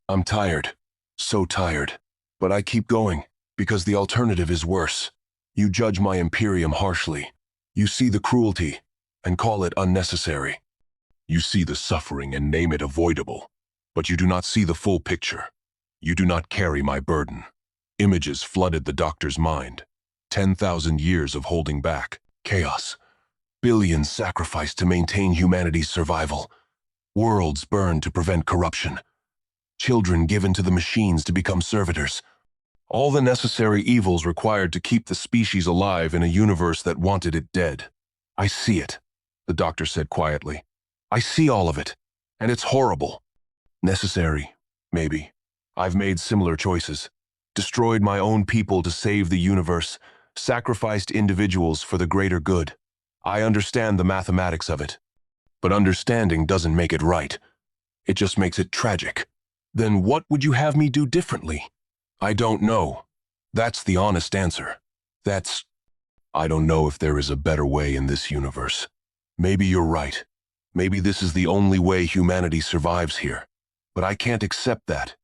I'm tired, so tired. But I keep going, because the alternative is worse. You judge my Imperium harshly. You see the cruelty, and call it unnecessary. You see the suffering and name it avoidable. But you do not see the full picture. You do not carry my burden." Images flooded the Doctor's mind. 10,000 years of holding back, chaos. Billions sacrificed to maintain humanity's survival. Worlds burned to prevent corruption. Children given to the machines to become servitors. All the necessary evils required to keep the species alive in a universe that wanted it dead. "I see it," the Doctor said quietly. "I see all of it, and it's horrible. Necessary, maybe. I've made similar choices. Destroyed my own people to save the universe, sacrificed individuals for the greater good. I understand the mathematics of it. But understanding doesn't make it right. It just makes it tragic. Then what would you have me do differently?" "I don't know. That's the honest answer. I don't know if there is a better way in this universe. Maybe you're right. Maybe this is the only way humanity survives here. But I can't accept that.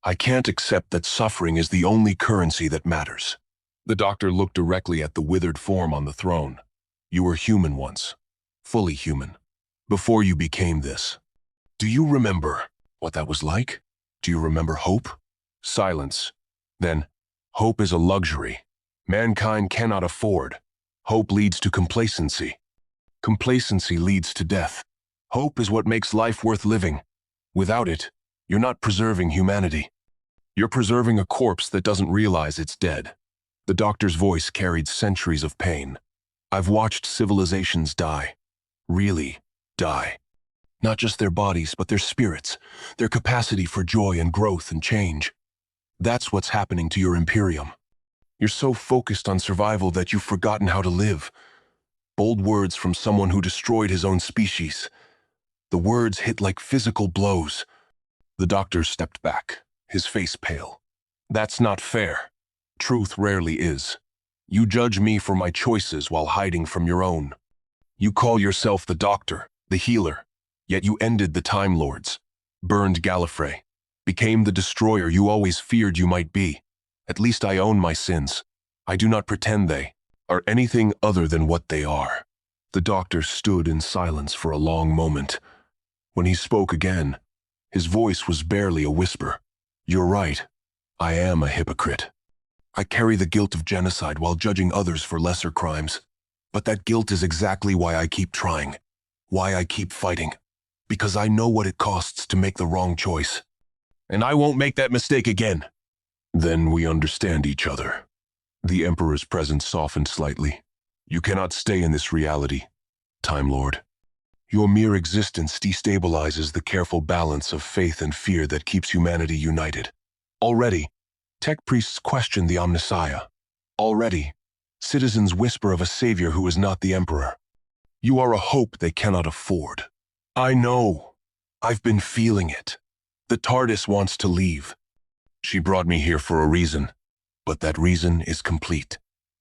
I can't accept that suffering is the only currency that matters." The Doctor looked directly at the withered form on the throne. "You were human once. Fully human. Before you became this. Do you remember what that was like? Do you remember hope?" Silence. Then, "Hope is a luxury. Mankind cannot afford. Hope leads to complacency. Complacency leads to death. Hope is what makes life worth living. Without it, You're not preserving humanity. You're preserving a corpse that doesn't realize it's dead. The doctor's voice carried centuries of pain. I've watched civilizations die. Really die. Not just their bodies, but their spirits, their capacity for joy and growth and change. That's what's happening to your Imperium. You're so focused on survival that you've forgotten how to live. Bold words from someone who destroyed his own species. The words hit like physical blows. The doctor stepped back, his face pale. That's not fair. Truth rarely is. You judge me for my choices while hiding from your own. You call yourself the doctor, the healer, yet you ended the Time Lords, burned Gallifrey, became the destroyer you always feared you might be. At least I own my sins. I do not pretend they are anything other than what they are. The doctor stood in silence for a long moment. When he spoke again, his voice was barely a whisper. You're right. I am a hypocrite. I carry the guilt of genocide while judging others for lesser crimes. But that guilt is exactly why I keep trying, why I keep fighting. Because I know what it costs to make the wrong choice. And I won't make that mistake again. Then we understand each other. The Emperor's presence softened slightly. You cannot stay in this reality, Time Lord. Your mere existence destabilizes the careful balance of faith and fear that keeps humanity united. Already, tech priests question the Omnissiah. Already, citizens whisper of a savior who is not the Emperor. You are a hope they cannot afford. I know. I've been feeling it. The TARDIS wants to leave. She brought me here for a reason, but that reason is complete.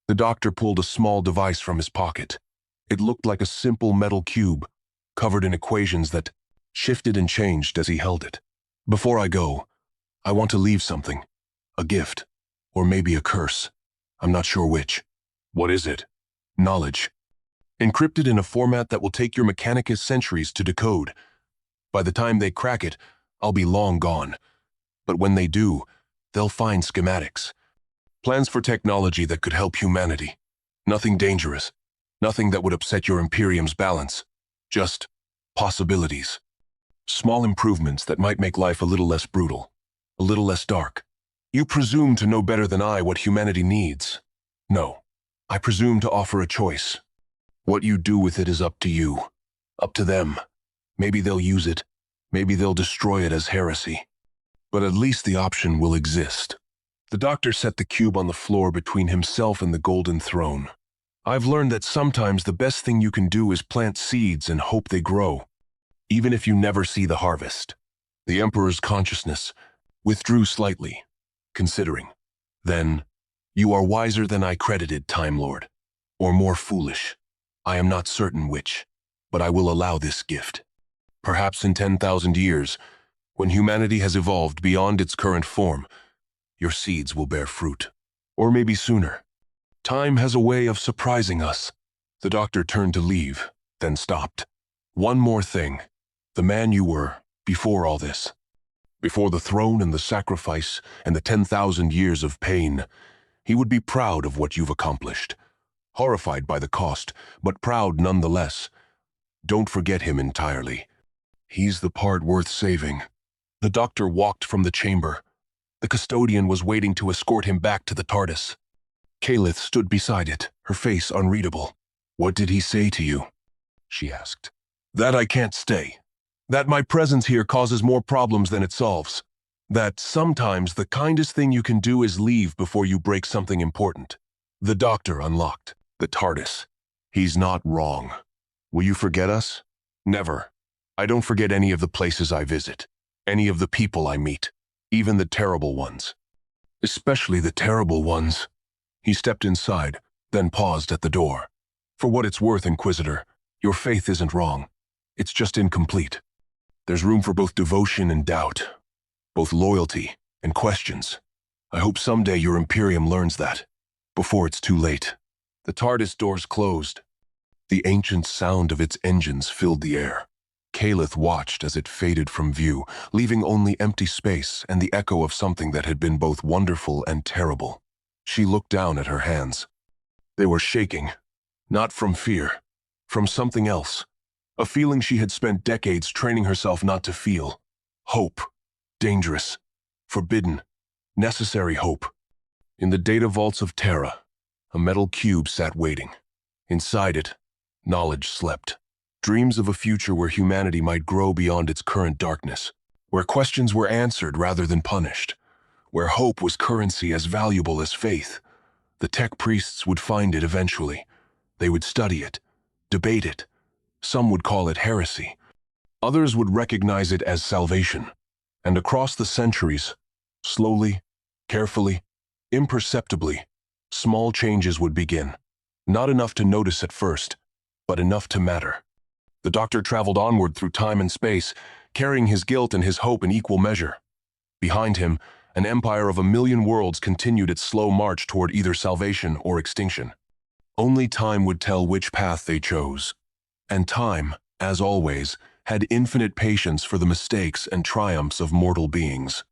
The doctor pulled a small device from his pocket. It looked like a simple metal cube, covered in equations that shifted and changed as he held it. Before I go, I want to leave something. A gift, or maybe a curse. I'm not sure which. What is it? Knowledge. Encrypted in a format that will take your Mechanicus centuries to decode. By the time they crack it, I'll be long gone. But when they do, they'll find schematics. Plans for technology that could help humanity. Nothing dangerous. Nothing that would upset your Imperium's balance. Just possibilities. Small improvements that might make life a little less brutal. A little less dark. You presume to know better than I what humanity needs. No. I presume to offer a choice. What you do with it is up to you. Up to them. Maybe they'll use it. Maybe they'll destroy it as heresy. But at least the option will exist. The doctor set the cube on the floor between himself and the golden throne. I've learned that sometimes the best thing you can do is plant seeds and hope they grow, even if you never see the harvest. The Emperor's consciousness withdrew slightly, considering. Then, you are wiser than I credited, Time Lord, or more foolish. I am not certain which, but I will allow this gift. Perhaps in 10,000 years, when humanity has evolved beyond its current form, your seeds will bear fruit. Or maybe sooner. Time has a way of surprising us. The doctor turned to leave, then stopped. One more thing. The man you were before all this. Before the throne and the sacrifice and the 10,000 years of pain, he would be proud of what you've accomplished. Horrified by the cost, but proud nonetheless. Don't forget him entirely. He's the part worth saving. The doctor walked from the chamber. The custodian was waiting to escort him back to the TARDIS. Kalith stood beside it, her face unreadable. What did he say to you? She asked. That I can't stay. That my presence here causes more problems than it solves. That sometimes the kindest thing you can do is leave before you break something important. The doctor unlocked the TARDIS. He's not wrong. Will you forget us? Never. I don't forget any of the places I visit, any of the people I meet, even the terrible ones. Especially the terrible ones. He stepped inside, then paused at the door. For what it's worth, Inquisitor, your faith isn't wrong. It's just incomplete. There's room for both devotion and doubt, both loyalty and questions. I hope someday your Imperium learns that, before it's too late. The TARDIS doors closed. The ancient sound of its engines filled the air. Kalith watched as it faded from view, leaving only empty space and the echo of something that had been both wonderful and terrible. She looked down at her hands. They were shaking, not from fear, from something else. A feeling she had spent decades training herself not to feel. Hope. dangerous, forbidden, necessary hope. In the data vaults of Terra, a metal cube sat waiting. Inside it, knowledge slept. Dreams of a future where humanity might grow beyond its current darkness, where questions were answered rather than punished, where hope was currency as valuable as faith. The tech priests would find it eventually. They would study it, debate it. Some would call it heresy. Others would recognize it as salvation. And across the centuries, slowly, carefully, imperceptibly, small changes would begin. Not enough to notice at first, but enough to matter. The doctor traveled onward through time and space, carrying his guilt and his hope in equal measure. Behind him, an empire of 1,000,000 worlds continued its slow march toward either salvation or extinction. Only time would tell which path they chose. And time, as always, had infinite patience for the mistakes and triumphs of mortal beings.